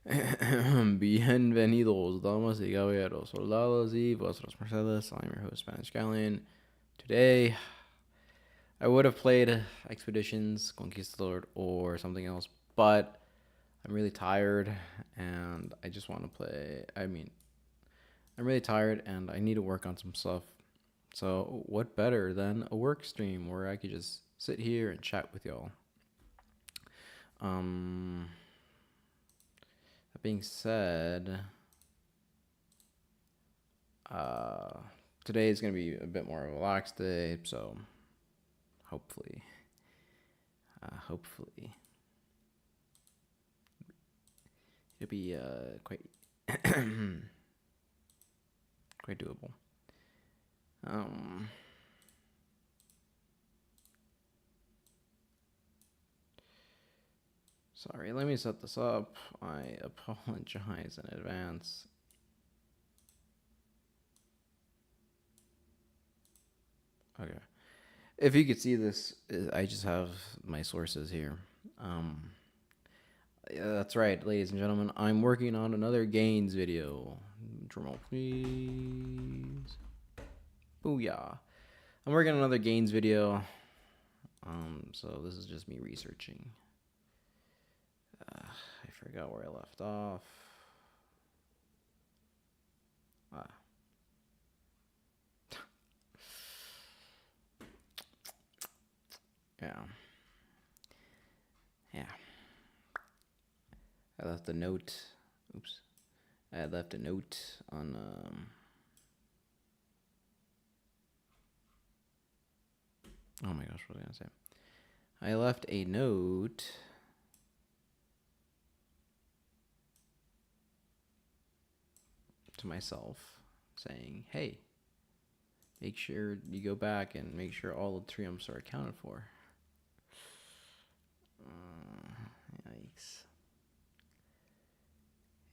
Bienvenidos, damas y caballeros, soldados y vuestros mercedes. I'm your host, Spanish Galleon. Today, I would have played Expeditions, Conquistador, or something else, but I'm really tired and I just want to play. I'm really tired and I need to work on some stuff. So, what better than a work stream where I could just sit here and chat with y'all? Um, that being said, Uh, today is gonna be a bit more relaxed day, so hopefully, hopefully it'll be quite quite doable. Um, Sorry, let me set this up. I apologize in advance. Okay, if you could see this, I just have my sources here. Um, yeah, that's right, ladies and gentlemen. I'm working on another Gains video. Drumroll, please. Booyah. I'm working on another Gains video. So this is just me researching. I forgot where I left off. Ah. Yeah. Yeah. I left a note. Oops. I had left a note on oh my gosh, what was I gonna say? I left a note to myself saying, hey, make sure you go back and make sure all the triumphs are accounted for. Yikes.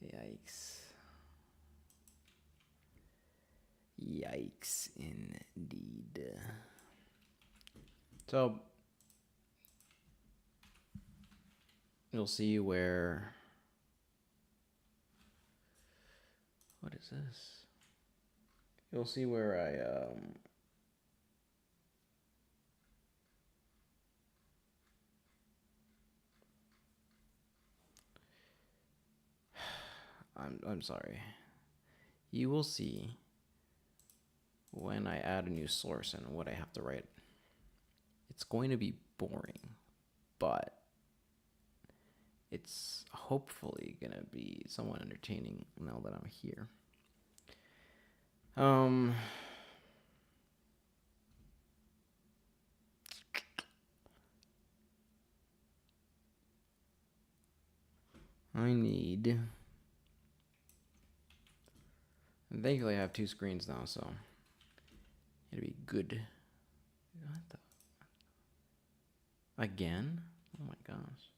Yikes. Yikes, indeed. So, you'll see where. What is this? You'll see where I'm sorry. You will see when I add a new source and what I have to write. It's going to be boring, but it's hopefully gonna be somewhat entertaining now that I'm here. I need. And thankfully, I have two screens now, so it'll be good. What the? Again? Oh my gosh.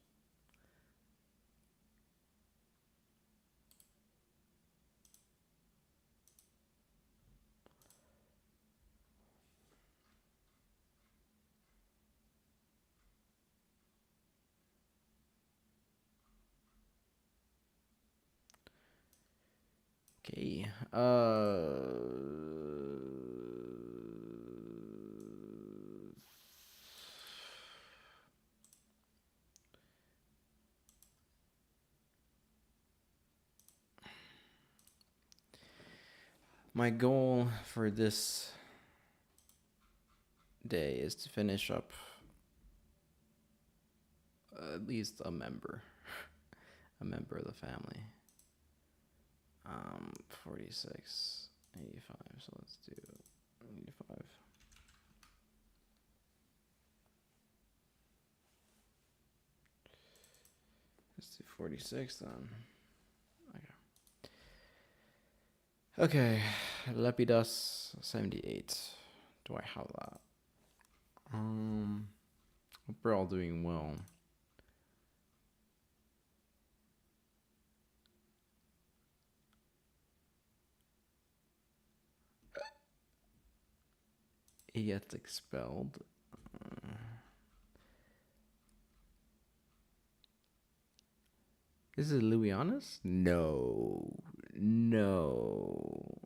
Okay. My goal for this day is to finish up at least a member of the family. 46, 85. So let's do 85. Let's do 46 then. Okay, Lepidus 78. Do I have that? Hope we're all doing well. He gets expelled. This is Louisiana's? No. No.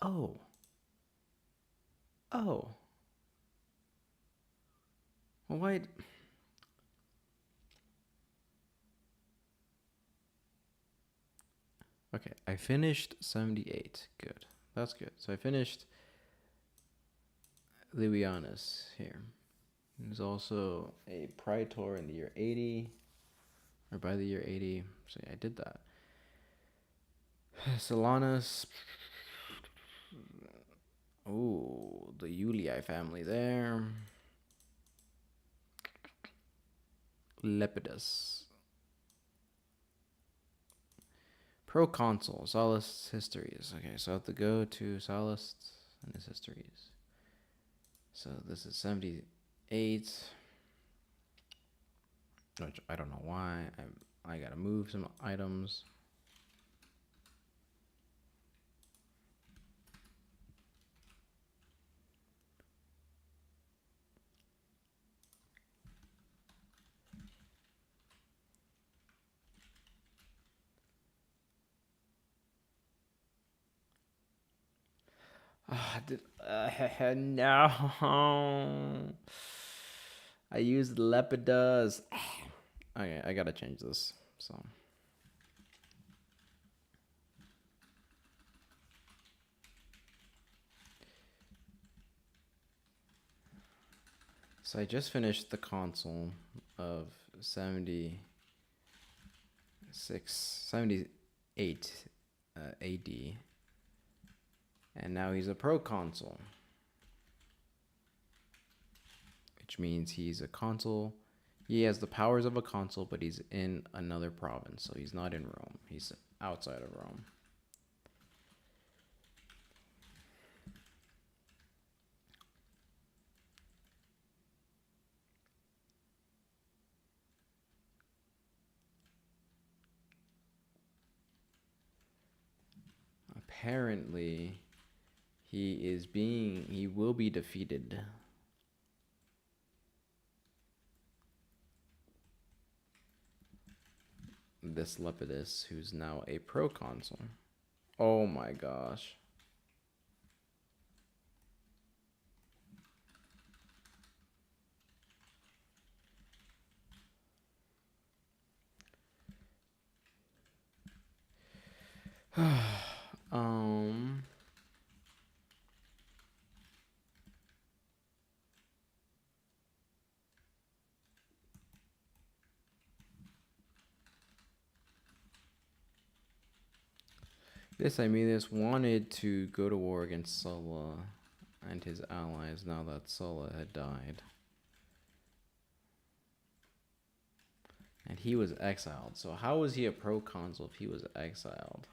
Oh. Oh. Well, why? Okay, I finished 78. Good. That's good. So I finished Louisiana's here. There's also a Praetor in the year 80, or by the year 80. So yeah, I did that. Solanus. Ooh, the Julii family there. Lepidus. Proconsul, Sallust's histories. Okay, so I have to go to Sallust and his histories. So this is 78. Which I don't know why. I gotta move some items. No. I used Lepidus. Okay, I gotta change this. So I just finished the console of 78 AD. And now he's a proconsul, which means he's a consul. He has the powers of a consul, but he's in another province, so he's not in Rome. He's outside of Rome. Apparently, he will be defeated. This Lepidus, who's now a proconsul. Oh my gosh. um This Aemilius wanted to go to war against Sulla and his allies now that Sulla had died. And he was exiled. So how was he a proconsul if he was exiled?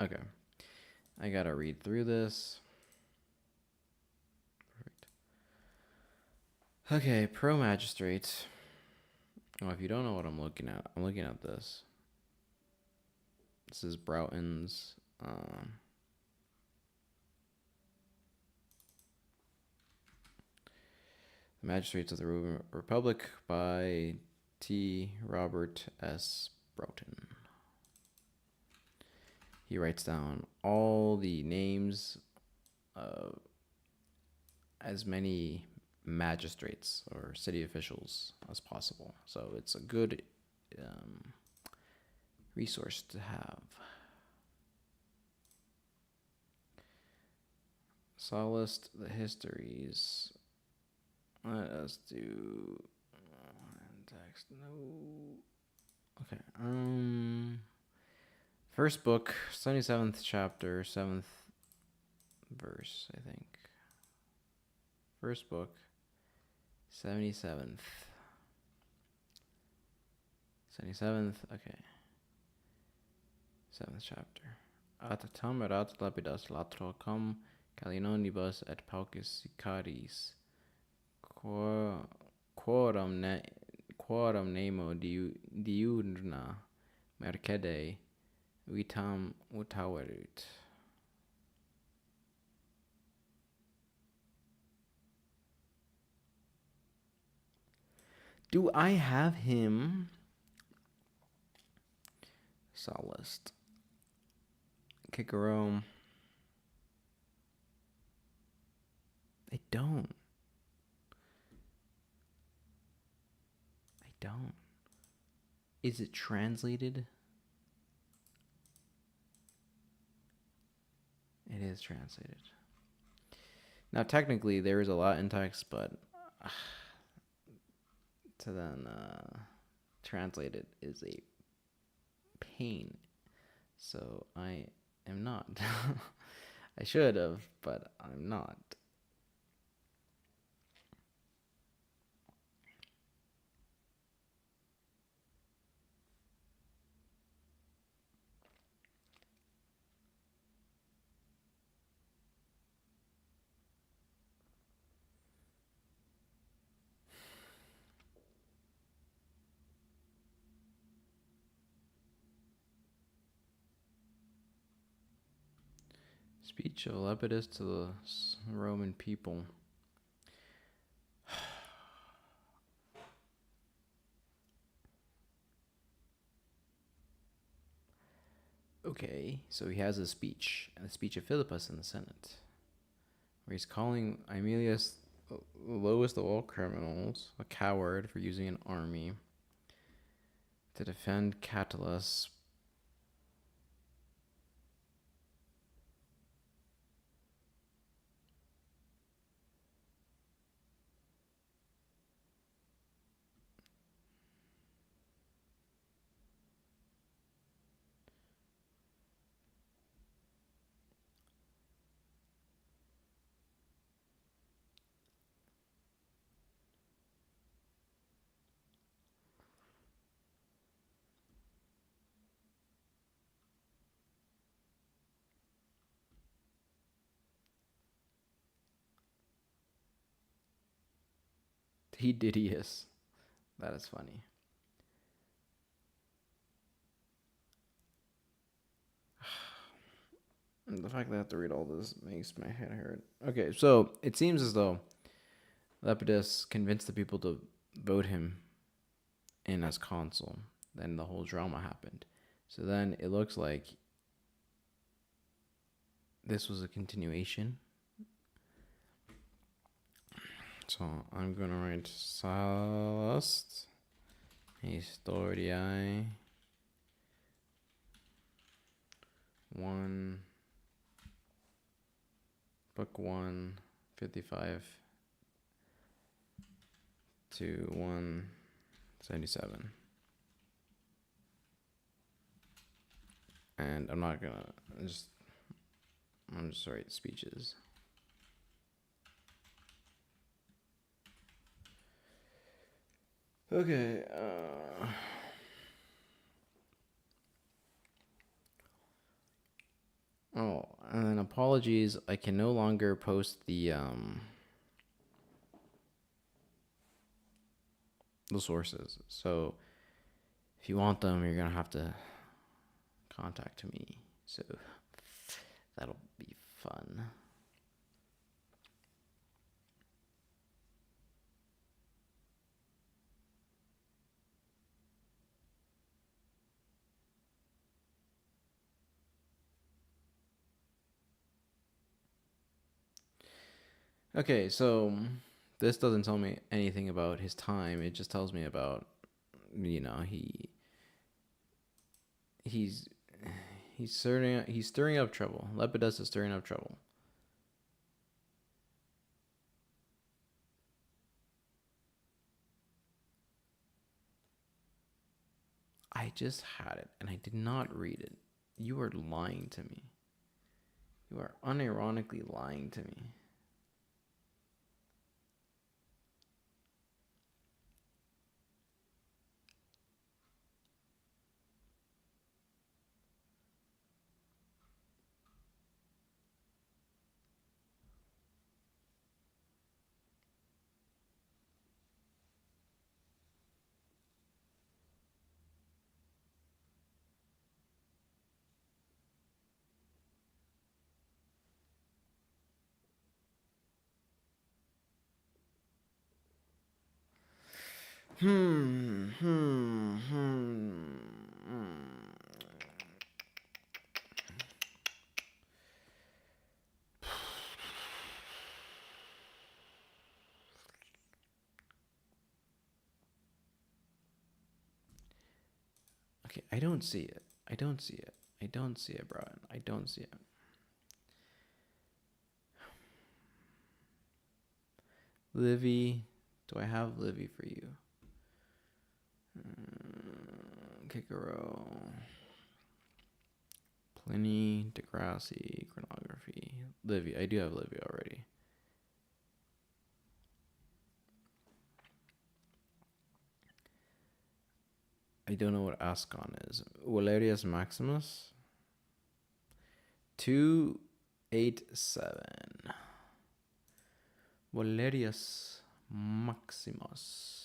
Okay. I gotta read through this. Perfect. Okay, pro magistrate. Oh, if you don't know what I'm looking at this. This is Broughton's. The Magistrates of the Roman Republic by T. Robert S. Broughton. He writes down all the names of as many magistrates or city officials as possible. So it's a good resource to have. Sallust, the histories. Let us do text. No. Okay. First book, 77th chapter, 7th verse, I think. First book, 77th. 77th, okay. 7th chapter. At tam erat lapidas latrocum calinonibus et paucis sicaris quorum nemo diurna mercede vitam utaverit. Do I have him? Sallust. Kikarome. I don't. Is it translated? It is translated. Now, technically, there is a Latin text, but to then translate it is a pain. So I am not. I should have, but I'm not. Speech of Lepidus to the Roman people. Okay, so he has a speech, a speech of Philippus in the Senate, where he's calling Aemilius the lowest of all criminals, a coward for using an army to defend Catullus. He Didius. That is funny. The fact that I have to read all this makes my head hurt. Okay, so it seems as though Lepidus convinced the people to vote him in as consul. Then the whole drama happened. So then it looks like this was a continuation. So I'm going to write Sallust Historiae 1, Book 1, 55 to 177. And I'm not going to I'm just write speeches. Okay. Oh, and then apologies. I can no longer post the sources. So if you want them, you're gonna have to contact me. So that'll be fun. Okay, so this doesn't tell me anything about his time. It just tells me about, he's stirring up trouble. Lepidus is stirring up trouble. I just had it and I did not read it. You are lying to me. You are unironically lying to me. Hmm. Hmm. Hmm. Hmm. Okay, I don't see it. I don't see it. I don't see it, Brian. I don't see it. Livy. Do I have Livy for you? Kikero. Pliny, Degrassi, Chronography. Livy. I do have Livy already. I don't know what Ascon is. Valerius Maximus. 287. Valerius Maximus.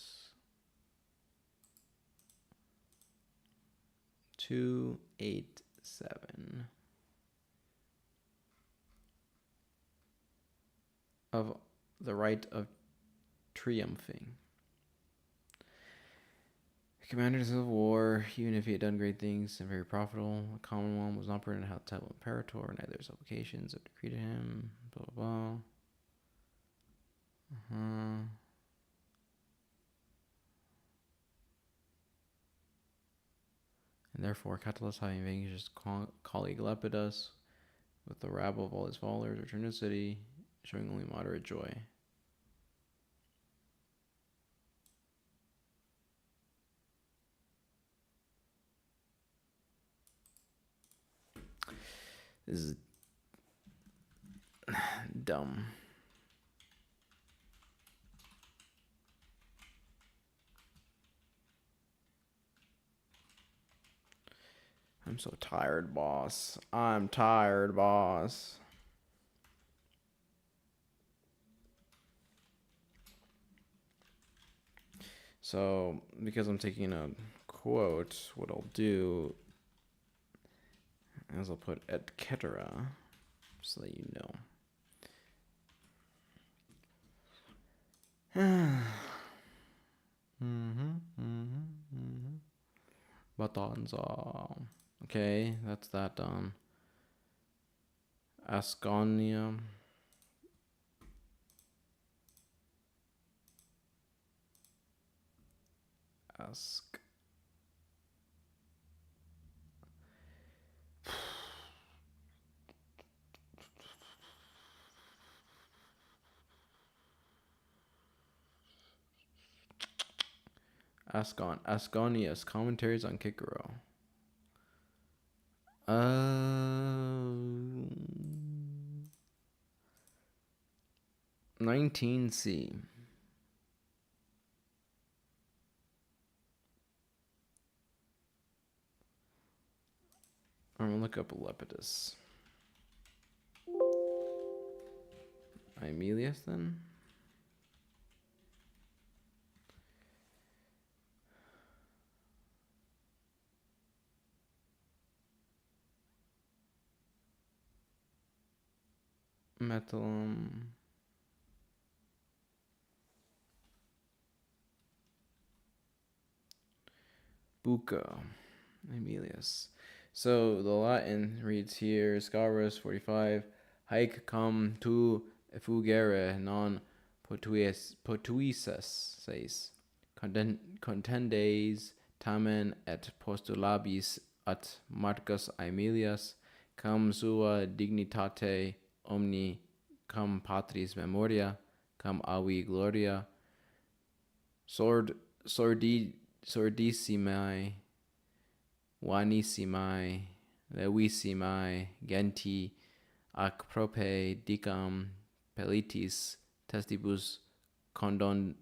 287. Of the right of triumphing. Commander in the Civil War, even if he had done great things and very profitable, a common one was not permitted to have the title Imperator, neither his supplications of decree to him, blah blah blah. And therefore, Catullus, having vanquished his colleague Lepidus with the rabble of all his followers, returned to the city, showing only moderate joy. This is dumb. I'm so tired, boss. I'm tired, boss. So, because I'm taking a quote, what I'll do is I'll put et cetera, so that you know. Batanza. Okay, that's that done. Asconia. Ask. Asconius. Commentaries on Kikero. 19C. I'm gonna look up Lepidus. Aemilius then? Metallum. Bucca. Aemilius. So the Latin reads here, Scaurus 45, haec cum tu effugere non potuisses, says, contendes tamen et postulabis at Marcus Aemilius, cum sua dignitate omni, cum patris memoria, cum avi gloria, sordissimae, vanissimae, levissimae genti, ac prope dicam pellitis testibus condonetur.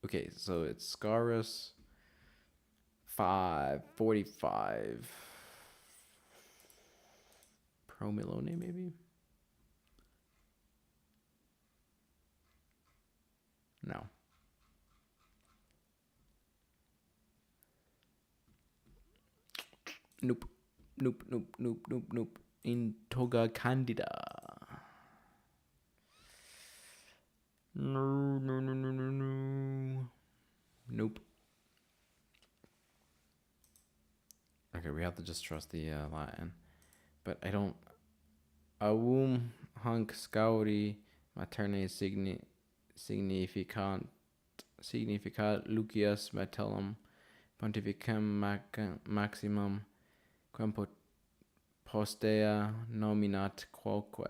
Okay, so it's Scaurus 545. Promilone, maybe? No. Nope. In toga candida. No, no, no, no, no, no. Nope. Okay, we have to just trust the Latin. But I don't. Aum hunc scauri materne significat Lucius Metellum pontificem maximum quem postea nominat quoque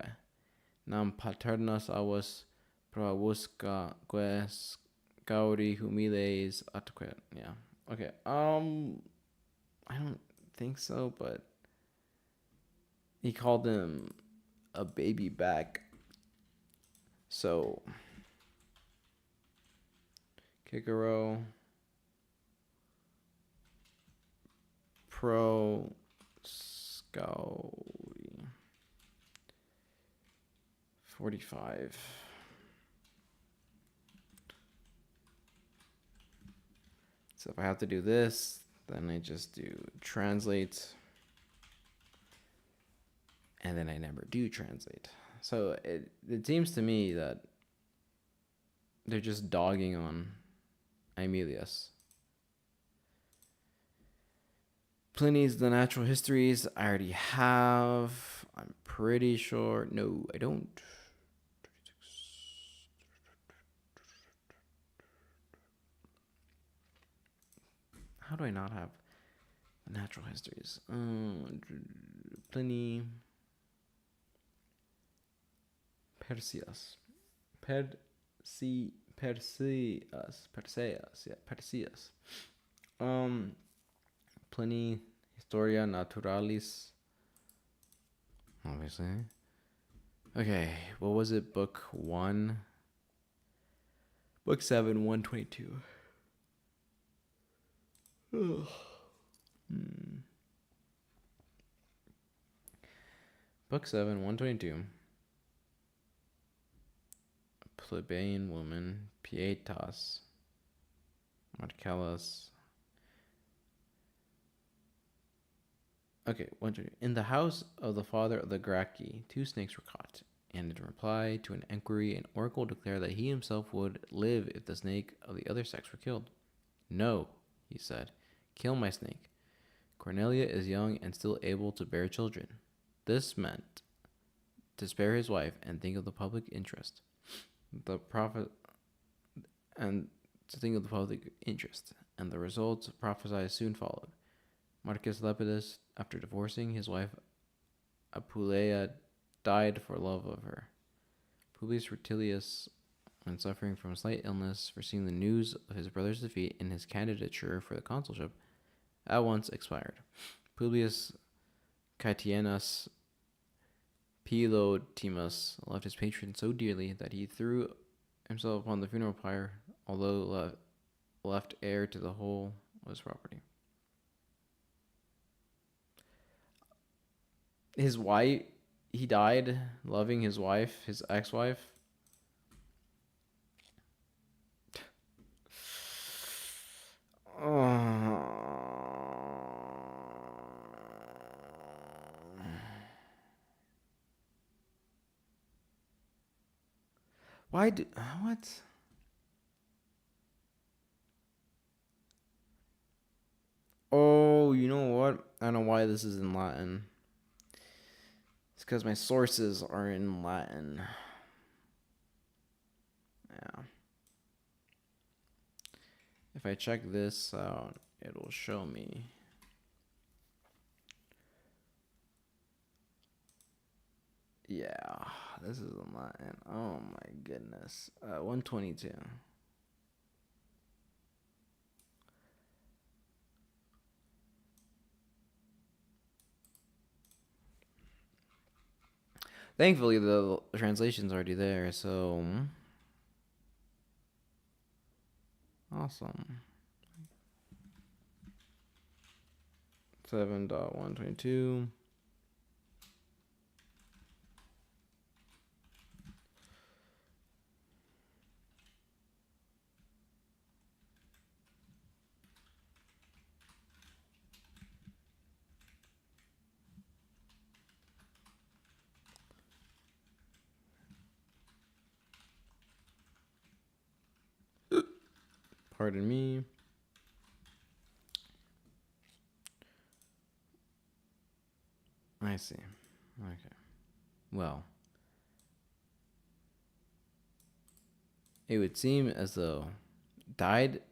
nam paternus avos proavusca scauri humiles atque. Yeah. Okay. I don't think so, but he called him a baby back. So Kikero Pro Scauri 45. So if I have to do this, then I just do translate. And then I never do translate. So it seems to me that they're just dogging on Aemilius. Pliny's The Natural Histories I already have. I'm pretty sure. No, I don't. How do I not have the Natural Histories? Pliny. Perseus. Perseus. Pliny, Historia Naturalis. Obviously. Okay, what was it? Book 1? Book 7, 122. Book 7, 122. Plebeian woman, Pietas, Marcellus. Okay, in the house of the father of the Gracchi, 2 snakes were caught, and in reply to an inquiry, an oracle declared that he himself would live if the snake of the other sex were killed. No, he said, kill my snake. Cornelia is young and still able to bear children. This meant to spare his wife and think of the public interest. The prophet and to think of the public interest, and the results prophesied soon followed. Marcus Lepidus, after divorcing his wife Apuleia, died for love of her. Publius Rutilius, when suffering from slight illness, foreseeing the news of his brother's defeat in his candidature for the consulship, at once expired. Publius Caetianus Philotimus loved his patron so dearly that he threw himself upon the funeral pyre, although left heir to the whole of his property. His wife, he died loving his wife, his ex-wife. What? Oh, you know what? I don't know why this is in Latin. It's because my sources are in Latin. Yeah. If I check this out, it'll show me. Yeah, this is in Latin. Oh my goodness. 122. Thankfully, the translation's already there, so awesome. 7.122. Pardon me. I see. Okay. Well, it would seem as though died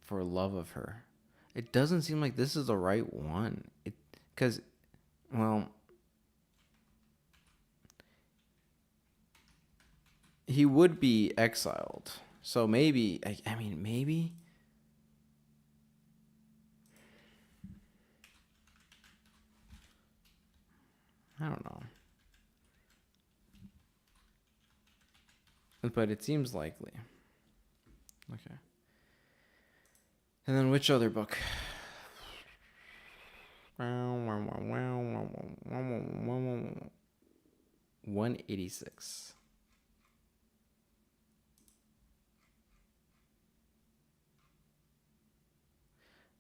for love of her. It doesn't seem like this is the right one. Because, well, he would be exiled. So maybe, I mean, maybe. I don't know. But it seems likely. Okay. And then which other book? 186.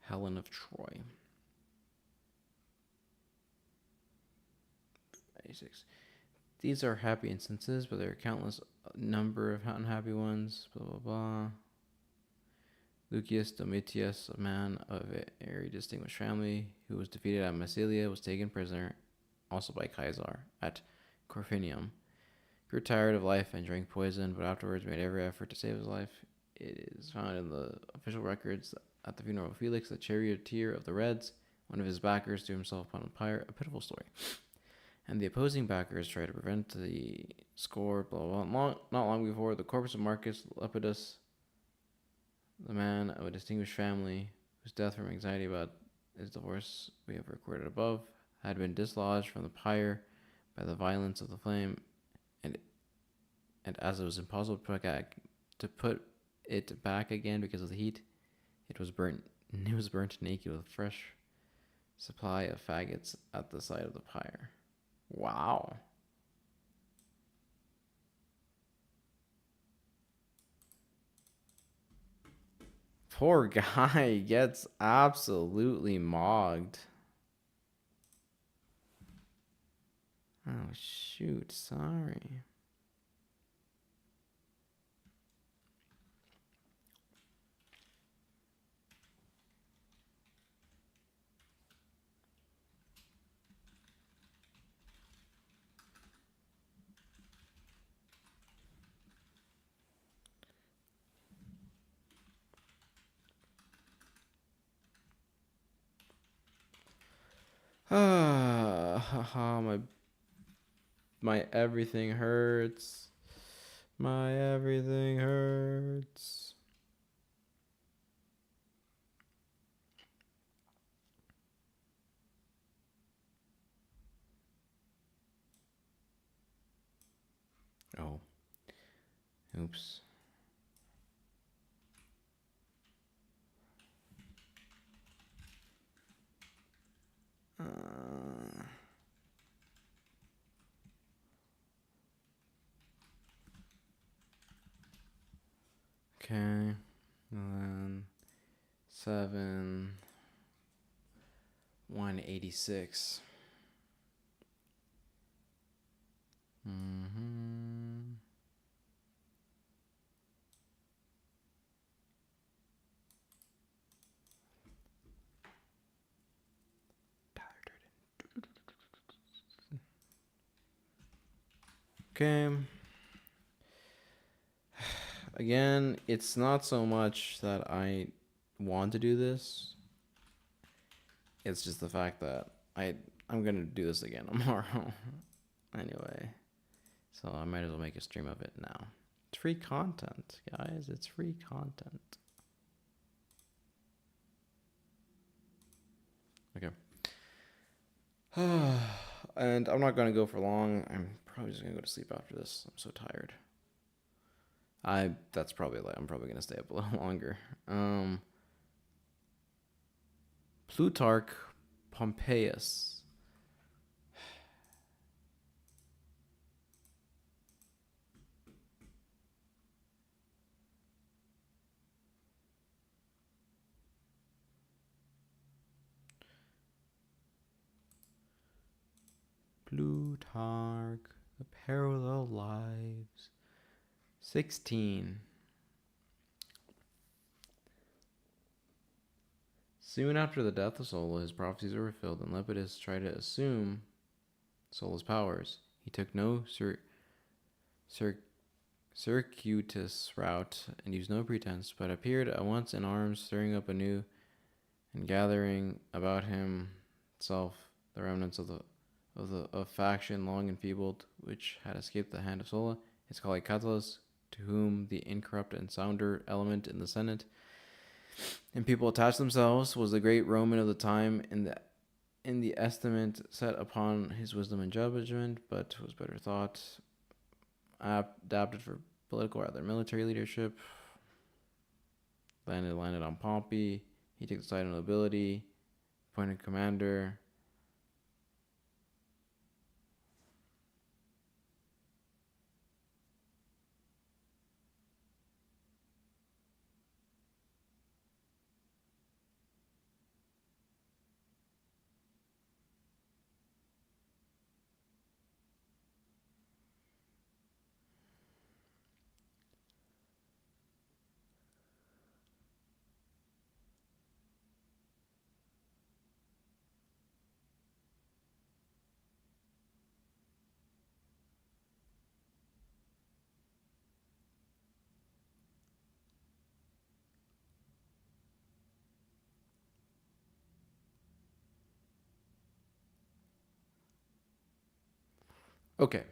Helen of Troy. 86. These are happy instances, but there are countless number of unhappy ones. Blah, blah, blah. Lucius Domitius, a man of a very distinguished family who was defeated at Massilia, was taken prisoner, also by Caesar, at Corfinium. He grew tired of life and drank poison, but afterwards made every effort to save his life. It is found in the official records at the funeral of Felix, the charioteer of the Reds. One of his backers threw himself upon a pyre, a pitiful story. And the opposing backers tried to prevent the score, blah, blah, blah. Not long before, the corpse of Marcus Lepidus, the man of a distinguished family, whose death from anxiety about his divorce we have recorded above, had been dislodged from the pyre by the violence of the flame, and as it was impossible to put it back again because of the heat, it was burnt naked with a fresh supply of faggots at the side of the pyre. Wow. Poor guy gets absolutely mogged. Oh, shoot. Sorry. My everything hurts. My everything hurts. Oh. Oops. Okay. And then 186. Okay. Again, it's not so much that I want to do this. It's just the fact that I'm gonna do this again tomorrow. Anyway. So I might as well make a stream of it now. It's free content, guys. It's free content. Okay. And I'm not going to go for long. I'm probably just going to go to sleep after this. I'm so tired. I'm probably going to stay up a little longer. Plutarch Pompeius. Plutarch, the Parallel Lives. 16. Soon after the death of Sulla, his prophecies were fulfilled, and Lepidus tried to assume Sulla's powers. He took no circuitous route and used no pretense, but appeared at once in arms, stirring up anew and gathering about himself the remnants of a faction long enfeebled, which had escaped the hand of Sulla. His colleague Catullus, to whom the incorrupt and sounder element in the Senate and people attached themselves, was the great Roman of the time in the estimate set upon his wisdom and judgment, but was better thought, adapted for political rather than military leadership. Landed on Pompey. He took the side of nobility, appointed commander. Okay.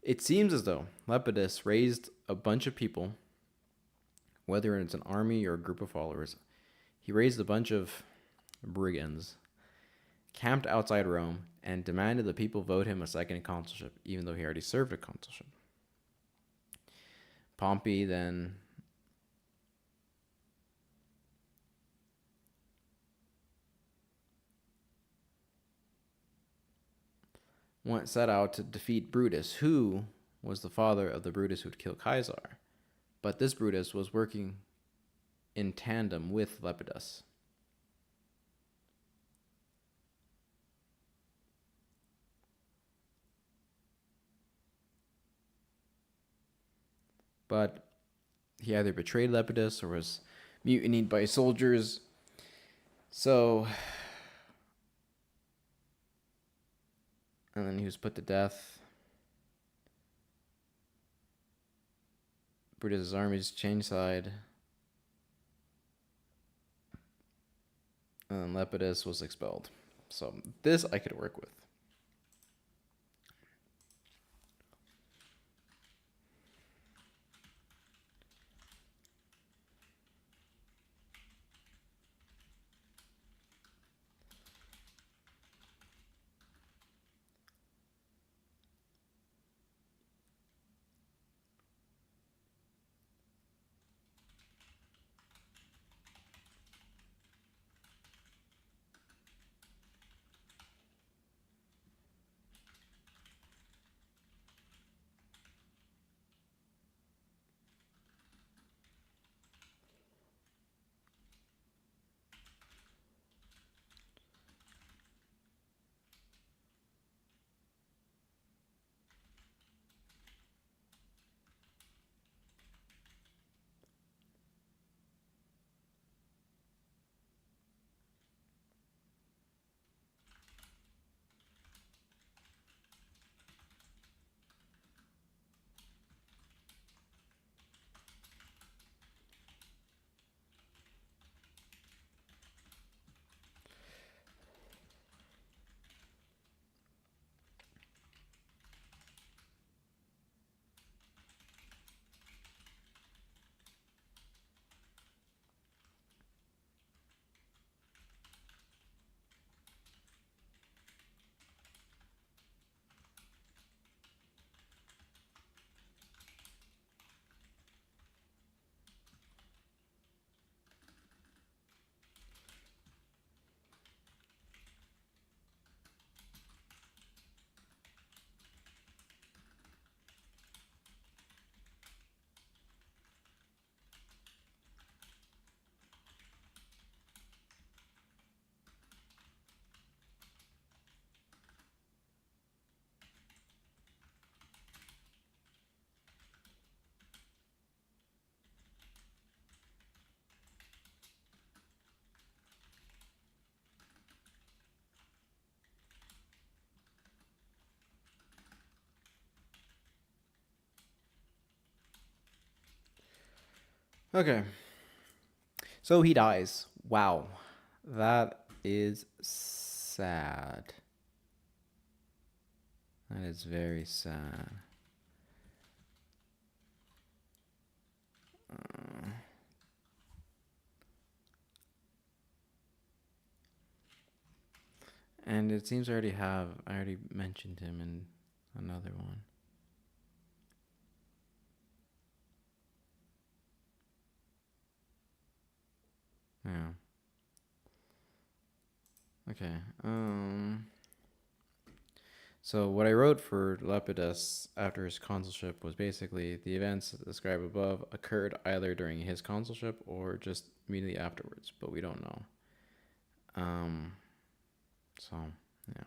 It seems as though Lepidus raised a bunch of people, whether it's an army or a group of followers. He raised a bunch of brigands, camped outside Rome, and demanded the people vote him a second consulship, even though he already served a consulship. Pompey then set out to defeat Brutus, who was the father of the Brutus who'd kill Caesar. But this Brutus was working in tandem with Lepidus. But he either betrayed Lepidus or was mutinied by soldiers. So, and then he was put to death. Brutus's armies changed side. And then Lepidus was expelled. So this I could work with. Okay. So he dies. Wow. That is sad. That is very sad. Uh, and it seems I already mentioned him in another one. Yeah. Okay. So what I wrote for Lepidus after his consulship was basically the events described above occurred either during his consulship or just immediately afterwards, but we don't know. Um, so yeah,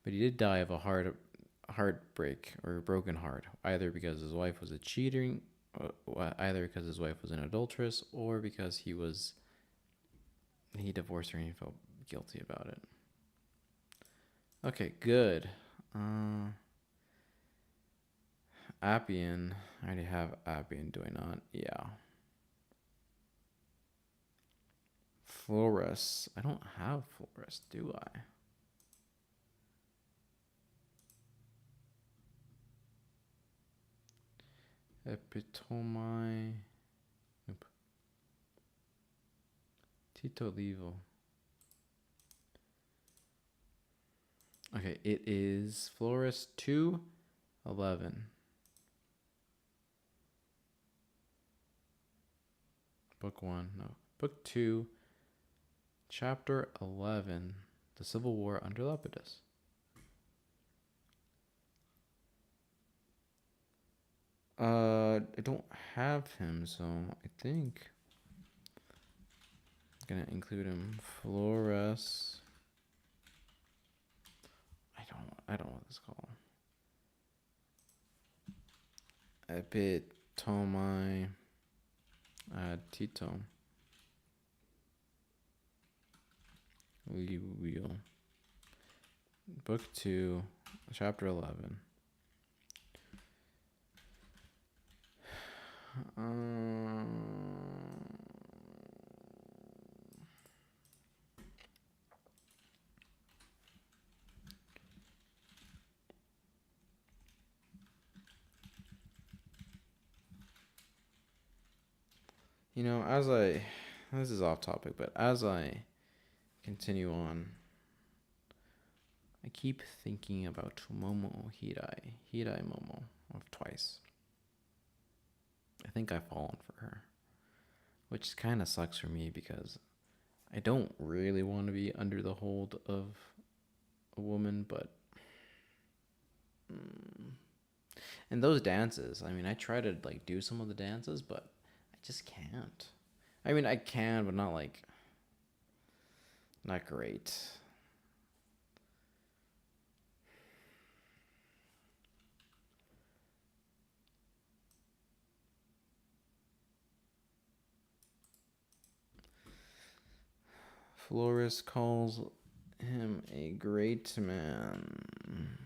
but he did die of a heartbreak or a broken heart, either because his wife was a cheating, either because his wife was an adulteress, or because he divorced her and he felt guilty about it. Okay, good. Appian. I already have Appian, do I not? Yeah. Florus. I don't have Florus, do I? Epitomi. Nope. Tito Levo. Okay, it is Florus 2:11. Book 1. No. Book 2, Chapter 11. The Civil War under Lepidus. I don't have him, so I think I'm gonna include him. Florus. I don't know what this is called. Epitomi. Tito. Wheel. Book 2, Chapter 11. You know, this is off topic, but as I continue on, I keep thinking about Momo Hirai Momo of Twice. I think I've fallen for her, which kind of sucks for me because I don't really want to be under the hold of a woman, but and those dances, I mean, I try to like do some of the dances, but I just can't. I mean, I can, but not great. Florus calls him a great man.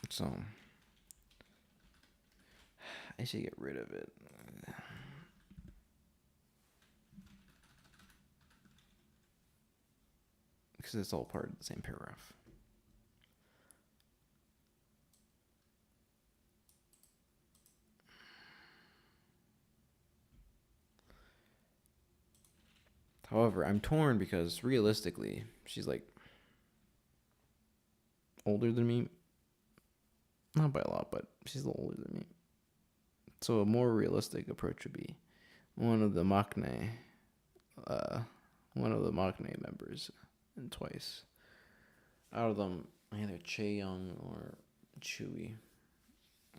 So I should get rid of it. Because it's all part of the same paragraph. However, I'm torn because realistically, she's like older than me. Not by a lot, but she's a little older than me. So a more realistic approach would be one of the Machne, members in Twice. Out of them, either Chaeyoung or Chewie.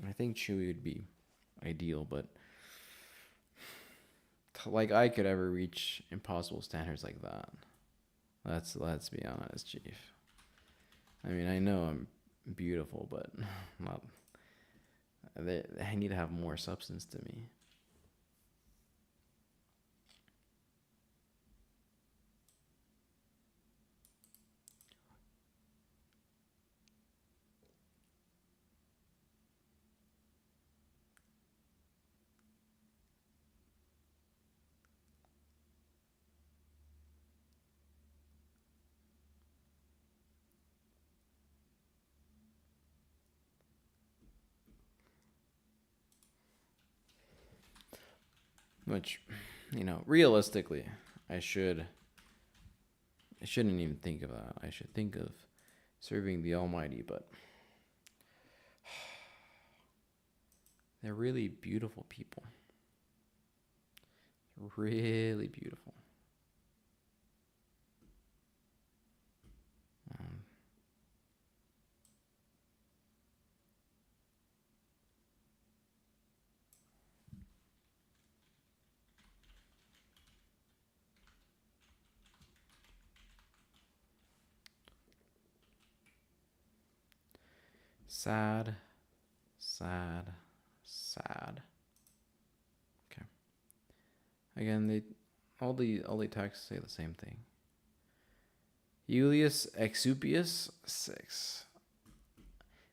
I think Chewie would be ideal, but like I could ever reach impossible standards like that. Let's be honest, Chief. I mean, I know I'm beautiful, but not. They need to have more substance to me. which, realistically, I should. I shouldn't even think of that. I should think of serving the Almighty, but they're really beautiful people. Really beautiful. Um, sad, sad, sad. Okay. Again, all the texts say the same thing. Julius Exupius 6.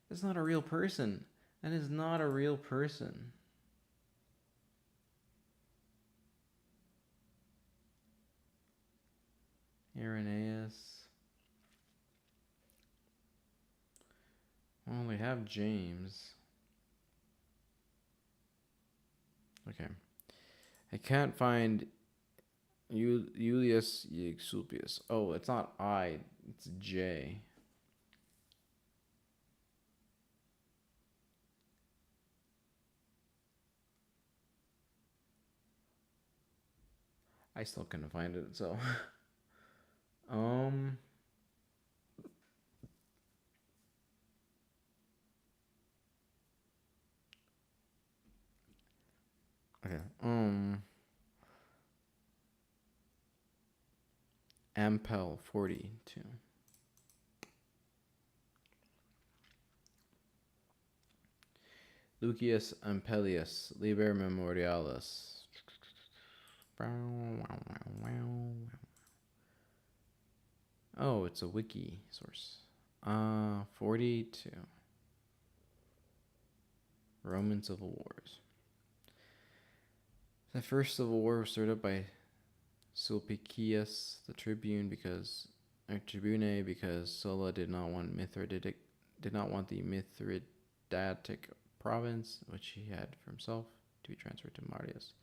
That's not a real person. That is not a real person. Irenaeus. Well, we have James. Okay. I can't find Julius Exupius. Oh, it's not I, it's J. I still couldn't find it, so okay. Ampel 42. Lucius Ampelius, Liber Memorialis. Oh, it's a wiki source. 42. Roman Civil Wars. The first civil war was started by Sulpicius the Tribune because Sulla did not want the Mithridatic province, which he had for himself, to be transferred to Marius.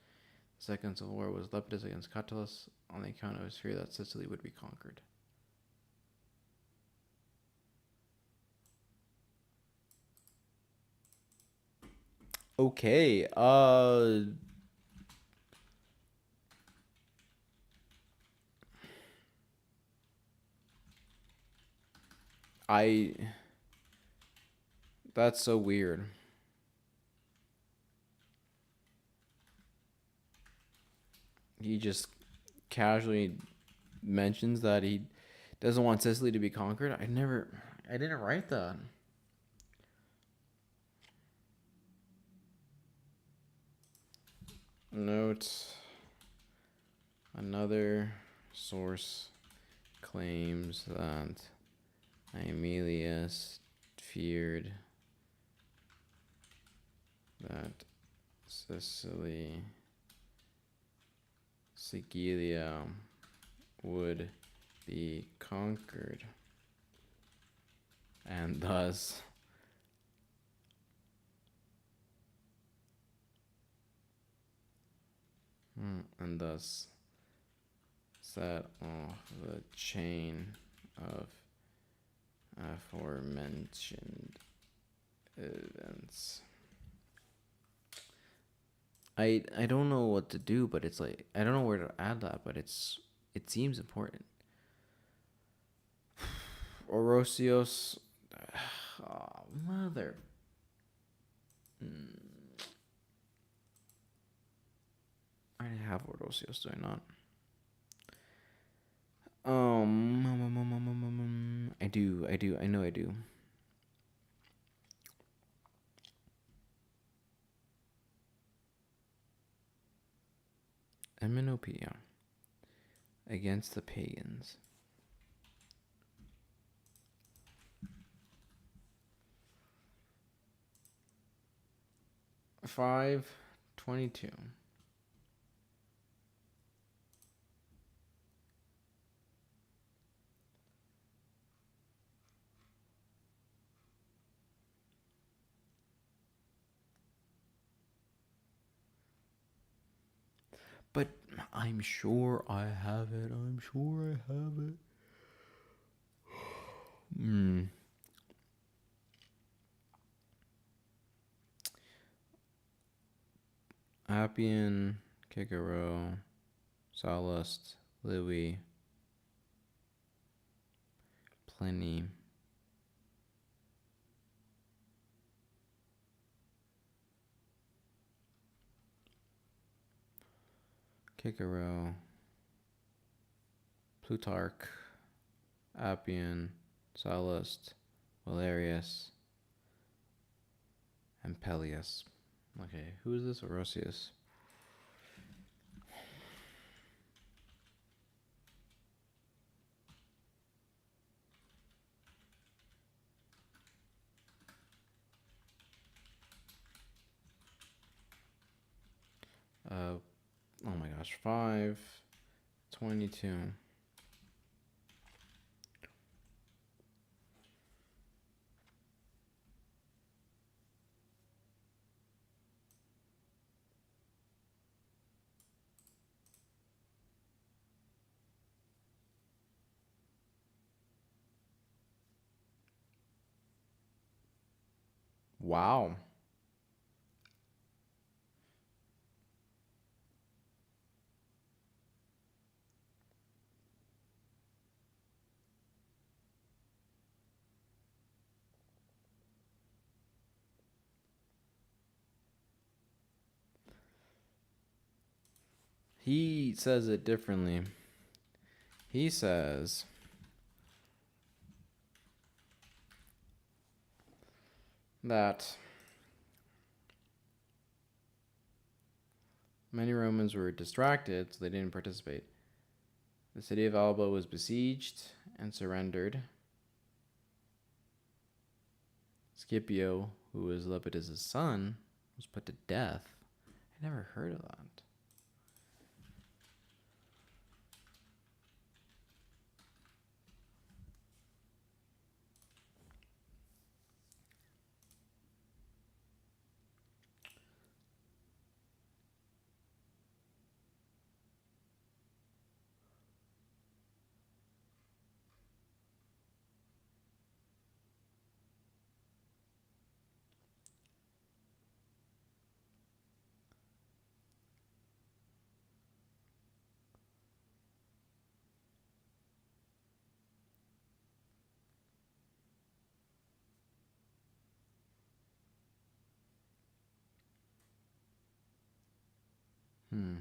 The second civil war was Lepidus against Catullus on the account of his fear that Sicily would be conquered. Okay, that's so weird. He just casually mentions that he doesn't want Sicily to be conquered. I didn't write that. Note, another source claims that Aemilius feared that Sicilia would be conquered, and thus set off the chain of aforementioned events. I don't know what to do, but it's like I don't know where to add that, but it seems important. Orosius, oh, mother. I have Orosius, do I not? I do. I know I do. Eminopia against the pagans. 522. But I'm sure I have it. I'm sure I have it. Hmm. Appian, Kikaro, Sallust, Louis, Pliny. Cicero, Plutarch, Appian, Sallust, Valerius, and Peleus. Okay, who is this? Orosius. Oh my gosh, 522. Wow. He says it differently. He says that many Romans were distracted, so they didn't participate. The city of Alba was besieged and surrendered. Scipio, who was Lepidus' son, was put to death. I never heard of that. Hmm.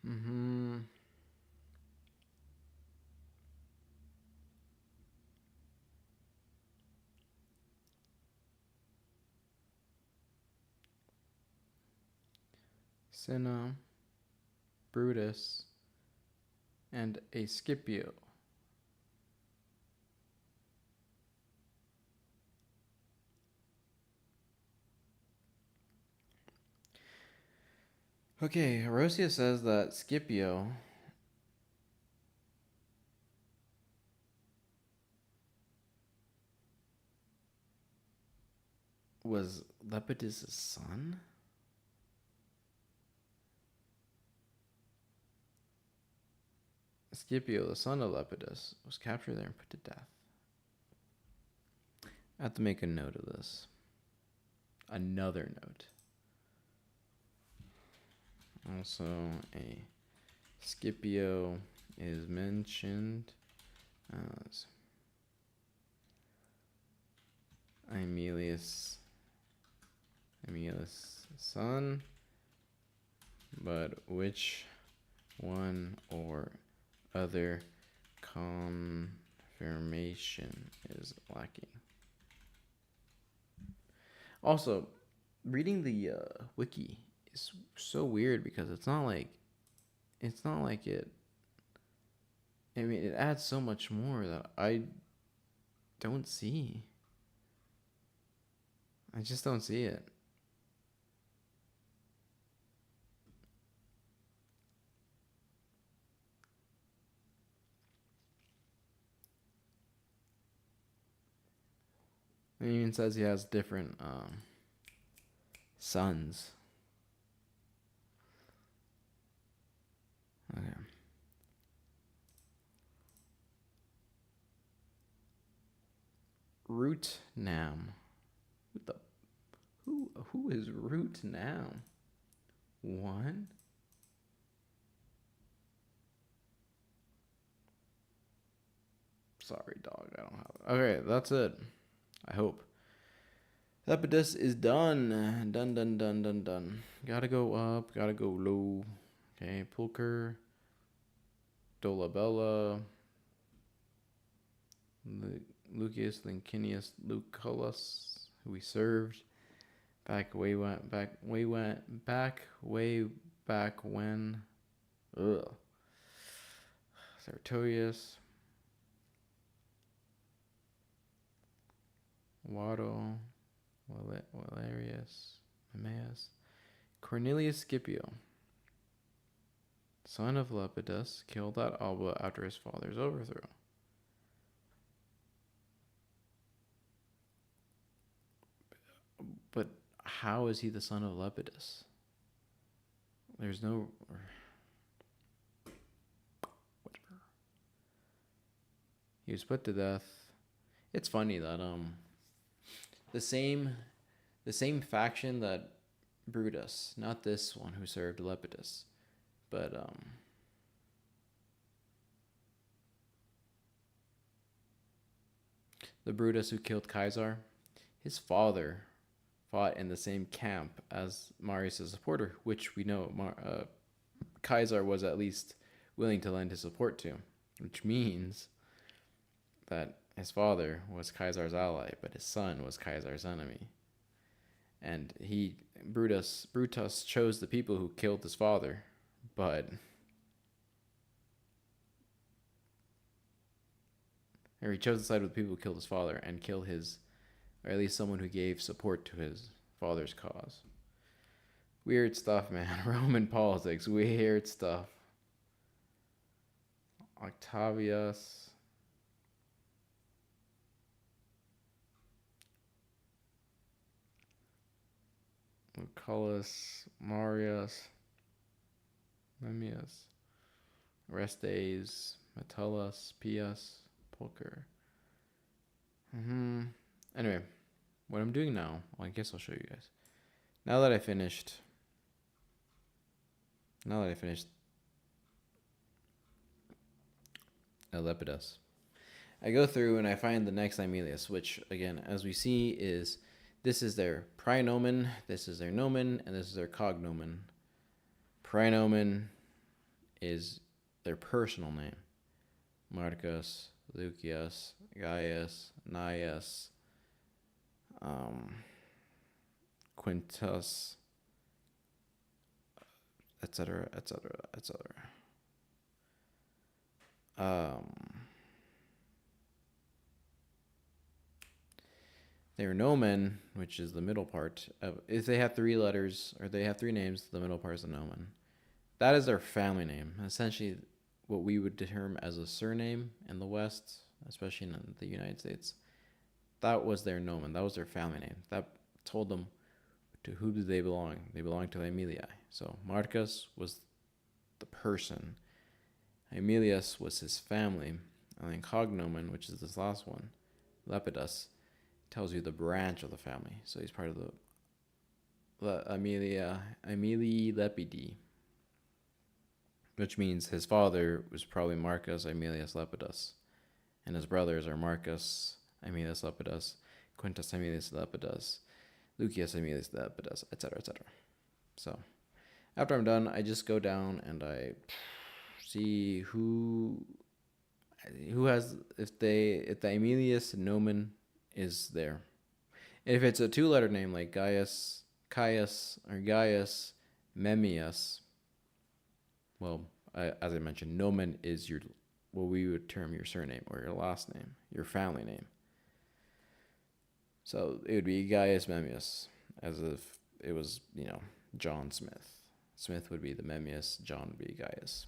Mm-hmm. Cinna, Brutus, and a Scipio. Okay, Herosius says that Scipio was Lepidus' son? Scipio, the son of Lepidus, was captured there and put to death. I have to make a note of this. Another note. Also, a Scipio is mentioned as Aemilius' son, but which one or other confirmation is lacking. Also, reading the wiki is so weird because it's not like it. I mean, it adds so much more that I don't see. I just don't see it. It even says he has different sons. Okay. Root Nam. Who is Root Nam? One? Sorry, dog. I don't have it. Okay, that's it. I hope. Lepidus is done. Done. Gotta go up. Gotta go low. Okay, Pulcher. Dolabella. Lucius Licinius Lucullus, who we served way back when. Ugh. Sertorius. Watto. Valerius. Memmius. Cornelius Scipio, son of Lepidus, killed at Alba after his father's overthrow. But how is he the son of Lepidus? There's no... Whatever. He was put to death. It's funny that the same faction that Brutus, not this one who served Lepidus, but the Brutus who killed Caesar, his father fought in the same camp as Marius' supporter, which we know Caesar was at least willing to lend his support to, which means that his father was Caesar's ally, but his son was Caesar's enemy. And Brutus chose the people who killed his father, or he chose the side of the people who killed his father and killed or at least someone who gave support to his father's cause. Weird stuff, man. Roman politics, weird stuff. Octavius. Lucullus, Marius, Memmius, Orestes, Metellus, Pius, Pulcher. Anyway, what I'm doing now, well, I guess I'll show you guys. Now that I finished Lepidus, I go through and I find the next Aemilius, which again, as we see, this is their praenomen, this is their nomen, and this is their cognomen. Praenomen is their personal name. Marcus, Lucius, Gaius, Gnaeus, Quintus, etc. Their nomen, which is the middle part, if they have 3 letters or they have 3 names, the middle part is the nomen. That is their family name. Essentially, what we would term as a surname in the West, especially in the United States, that was their nomen. That was their family name. That told them to who do they belong. They belong to Aemilii. So Marcus was the person. Aemilius was his family. And then cognomen, which is this last one, Lepidus, tells you the branch of the family. So he's part of the Aemilii Lepidi, which means his father was probably Marcus Aemilius Lepidus, and his brothers are Marcus Aemilius Lepidus, Quintus Aemilius Lepidus, Lucius Aemilius Lepidus, etc., etc. So after I'm done, I just go down and I see who has, if the Aemilius nomen is there. If it's a two-letter name like Gaius, Caius, or Gaius Memmius, well, as I mentioned, nomen is your, what we would term your surname or your last name, your family name. So it would be Gaius Memmius, as if it was, John Smith. Smith would be the Memmius, John would be Gaius.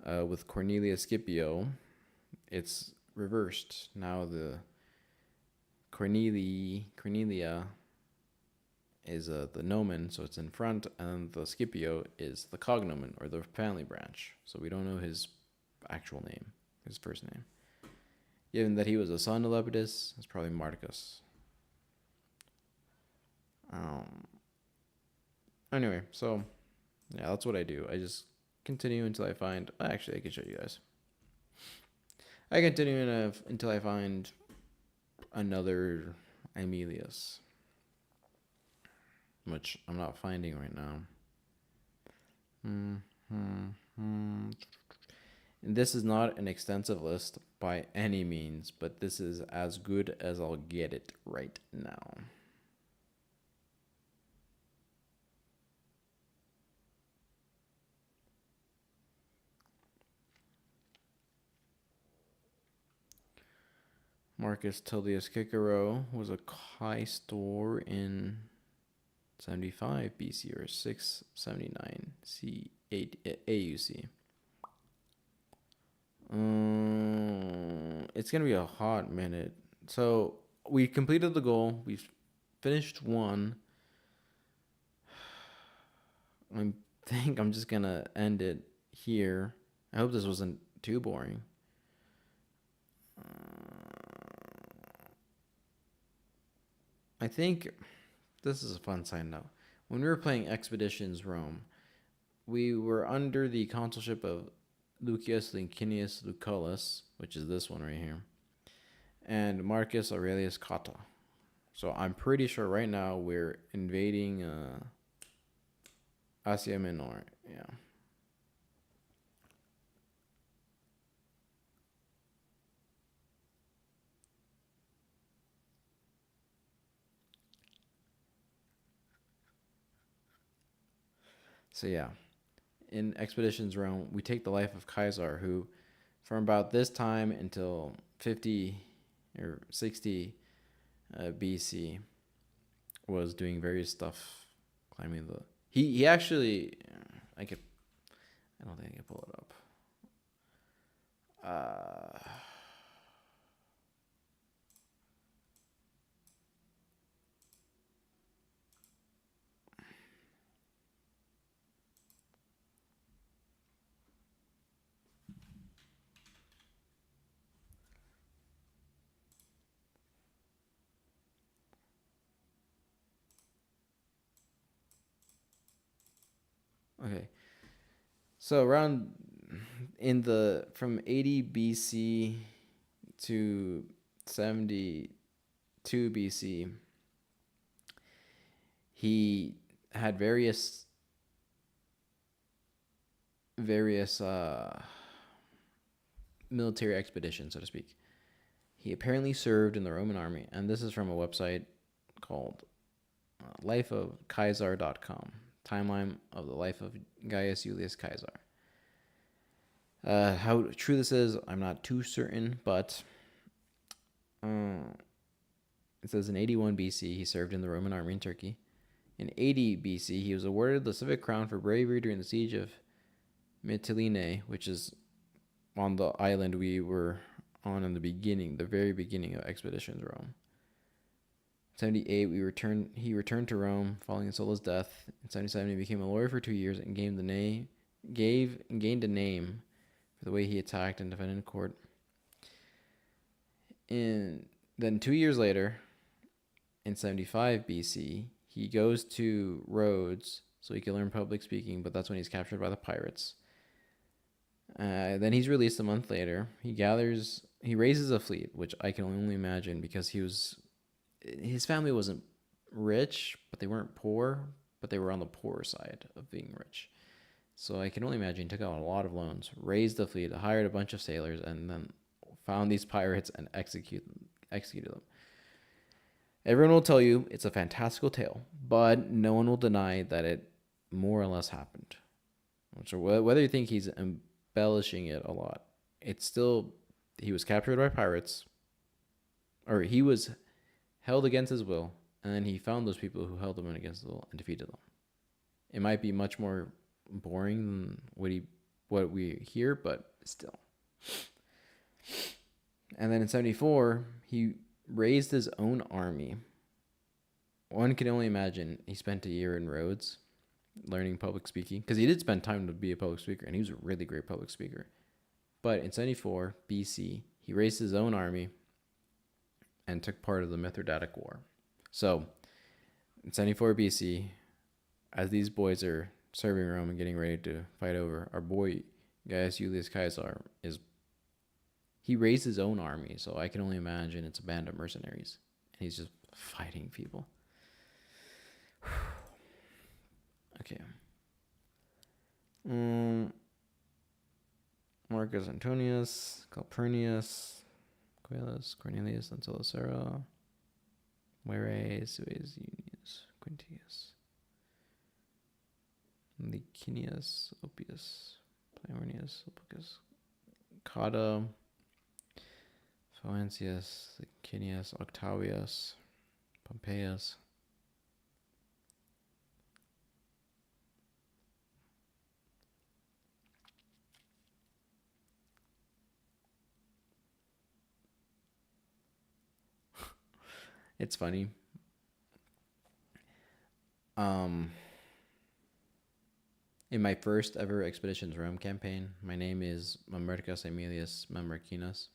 With Cornelia Scipio, it's reversed. Now the Cornelia is the nomen, so it's in front, and the Scipio is the cognomen, or the family branch. So we don't know his actual name, his first name. Given that he was a son of Lepidus, it's probably Marcus. Anyway, so yeah, that's what I do. I just continue until I find. Actually, I can show you guys. I continue until I find another Aemilius, which I'm not finding right now. And this is not an extensive list by any means, but this is as good as I'll get it right now. Marcus Tullius Cicero was a quaestor in 75 BC or 679 AUC. It's gonna be a hot minute. So we completed the goal. We've finished one. I think I'm just gonna end it here. I hope this wasn't too boring. I think this is a fun side note. When we were playing Expeditions Rome, we were under the consulship of Lucius Licinius Lucullus, which is this one right here, and Marcus Aurelius Cotta. So I'm pretty sure right now we're invading Asia Minor. Yeah. So yeah, in Expeditions Rome, we take the life of Caesar, who, from about this time until 50 or 60 BC, was doing various stuff, climbing the. He actually, I don't think I can pull it up. Okay, so around from 80 BC to 72 BC, he had various military expeditions, so to speak. He apparently served in the Roman army, and this is from a website called lifeofcaesar.com, timeline of the life of Gaius Julius Caesar. How true this is, I'm not too certain, but it says in 81 BC he served in the Roman army in Turkey. In 80 BC, he was awarded the civic crown for bravery during the siege of Mytilene, which is on the island we were on in the very beginning of Expeditions Rome. 78, he returned to Rome following Sulla's death. In 77, he became a lawyer for 2 years and gained a name for the way he attacked and defended in court. Then 2 years later, in 75 BC, he goes to Rhodes so he can learn public speaking, but that's when he's captured by the pirates. Then he's released a month later. He gathers he raises a fleet, which I can only imagine because his family wasn't rich, but they weren't poor, but they were on the poor side of being rich. So I can only imagine he took out a lot of loans, raised the fleet, hired a bunch of sailors, and then found these pirates and executed them. Everyone will tell you it's a fantastical tale, but no one will deny that it more or less happened. So whether you think he's embellishing it a lot, it's still, he was captured by pirates, or he was held against his will, and then he found those people who held him against his will and defeated them. It might be much more boring than what we hear, but still. And then in 74, he raised his own army. One can only imagine he spent a year in Rhodes learning public speaking, because he did spend time to be a public speaker, and he was a really great public speaker. But in 74 BC, he raised his own army and took part of the Mithridatic War. So, in 74 BC, as these boys are serving Rome and getting ready to fight over, our boy Gaius Julius Caesar he raised his own army, so I can only imagine it's a band of mercenaries, and he's just fighting people. Okay. Marcus Antonius, Calpurnius, Quaelus, Cornelius, Antilochera, Vere, Suesius, Quintius, Licinius, Oppius, Pleionius, Opicus, Cotta, Phoencius, Licinius, Octavius, Pompeius. It's funny. In my first ever Expeditions Rome campaign, my name is Mamerticus Aemilius Mamercinus.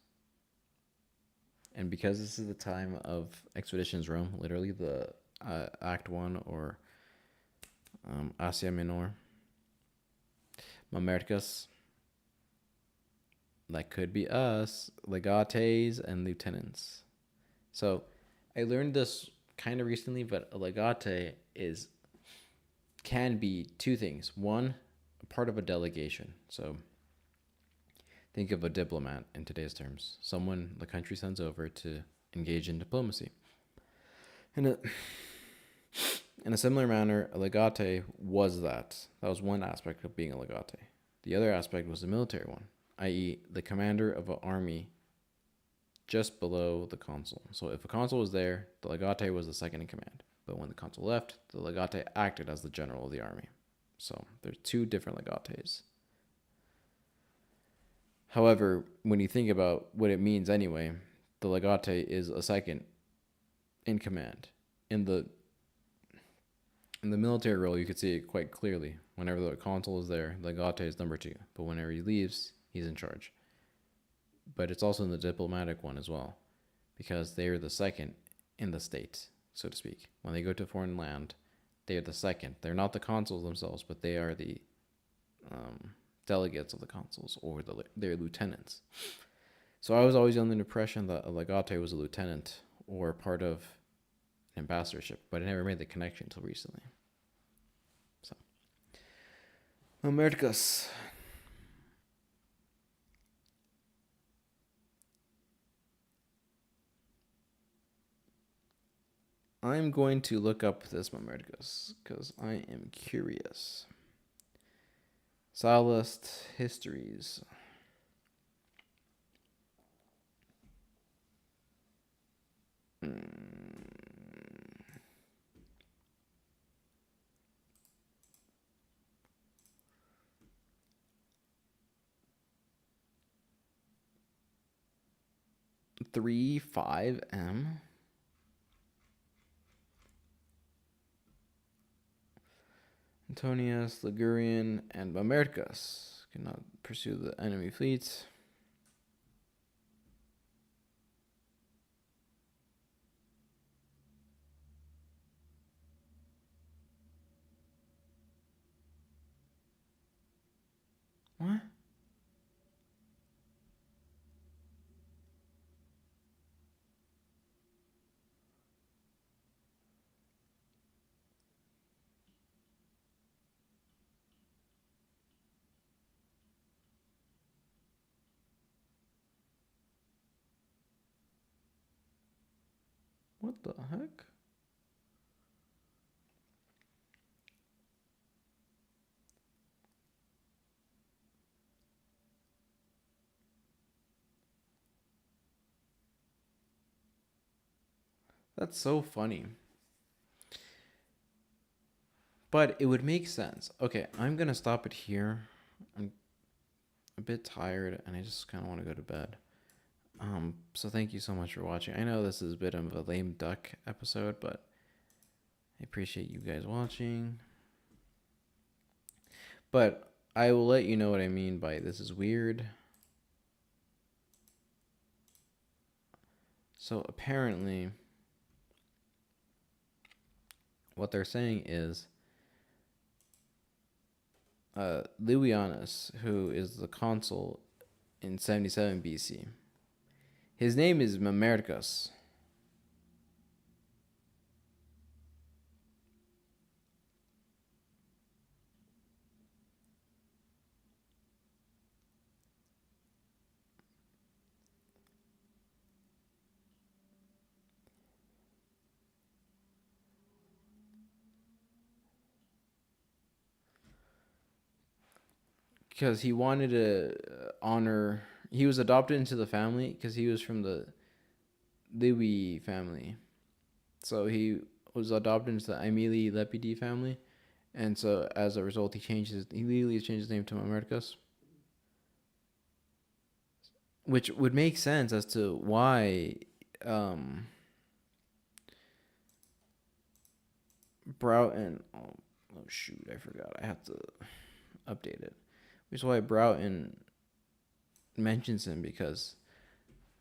And because this is the time of Expeditions Rome, literally the Act 1 or Asia Minor, Mamerticus, that could be us, legates and lieutenants. So I learned this kind of recently, but a legate can be two things. One, a part of a delegation. So think of a diplomat in today's terms, someone the country sends over to engage in diplomacy. In a similar manner, a legate was that. That was one aspect of being a legate. The other aspect was the military one, i.e., the commander of an army just below the consul. So if a consul was there, the legate was the second in command. But when the consul left, the legate acted as the general of the army. So there's two different legates. However, when you think about what it means anyway, the legate is a second in command. In the military role, you could see it quite clearly. Whenever the consul is there, the legate is number 2. But whenever he leaves, he's in charge. But it's also in the diplomatic one as well, because they are the second in the state, so to speak. When they go to a foreign land, they are the second. They're not the consuls themselves, but they are the delegates of the consuls, or their lieutenants. So I was always under the impression that a legate was a lieutenant or part of an ambassadorship, but I never made the connection until recently. So, Mamerticus. I'm going to look up this Mamerticus because I am curious. Sallust Histories. Three 5M. Antonius, Ligurian, and Mamerticus cannot pursue the enemy fleets. What? What the heck? That's so funny. But it would make sense. Okay, I'm gonna stop it here. I'm a bit tired and I just kind of want to go to bed. So thank you so much for watching. I know this is a bit of a lame duck episode, but I appreciate you guys watching. But I will let you know what I mean by this is weird. So apparently, what they're saying is Livianus, who is the consul in 77 BC, his name is Mamercus. Because he wanted to honor. He was adopted into the family because he was from the Liwi family. So he was adopted into the Aemili Lepidi family. And so as a result, he legally changed his name to Mamercus. Which would make sense as to why Broughton. Oh shoot, I forgot. I have to update it. Which is why Broughton mentions him, because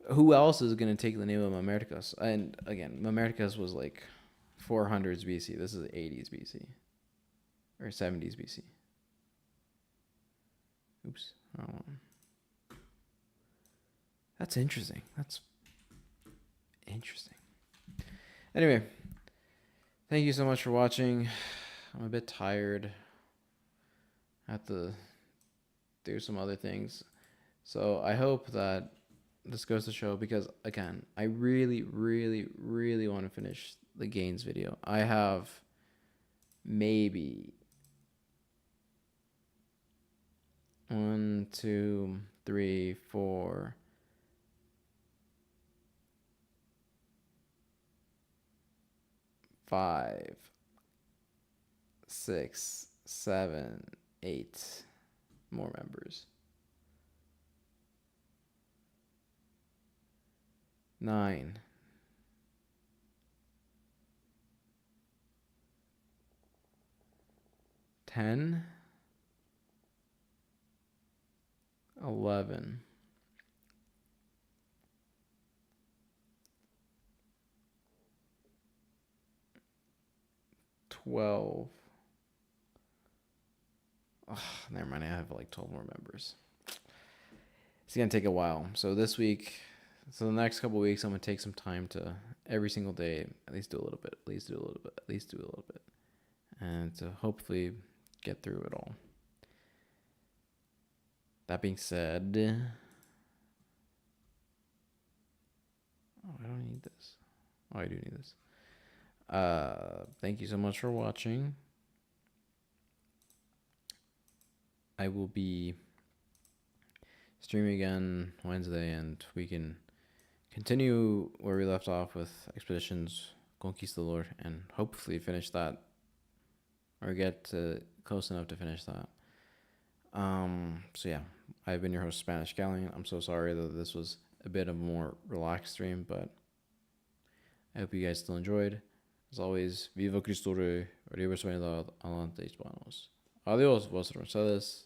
who else is going to take the name of Mamercus? And again, Mamercus was like 400s BC. This is 80s BC. Or 70s BC. Oops. Oh. That's interesting. That's interesting. Anyway, thank you so much for watching. I'm a bit tired. I have to do some other things. So I hope that this goes to show, because again, I really, really, really want to finish the gains video. I have maybe 1, 2, 3, 4, 5, 6, 7, 8 more members. 9. 10. 11. 12. Oh, never mind. I have like 12 more members. It's going to take a while. So this week, so the next couple weeks, I'm going to take some time to every single day at least do a little bit, at least do a little bit, at least do a little bit, and to hopefully get through it all. That being said, oh, I don't need this. Oh, I do need this. Thank you so much for watching. I will be streaming again Wednesday, and we can continue where we left off with Expeditions Conquistador and hopefully finish that, or get close enough to finish that. So yeah, I've been your host, Spanish Galleon. I'm so sorry that this was a bit of a more relaxed stream, but I hope you guys still enjoyed. As always, Viva Cristo Rey, arriba su humanidad, adelante hispanos. Adiós, vuestras mercedes.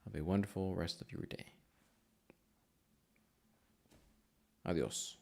Have a wonderful rest of your day. Adiós.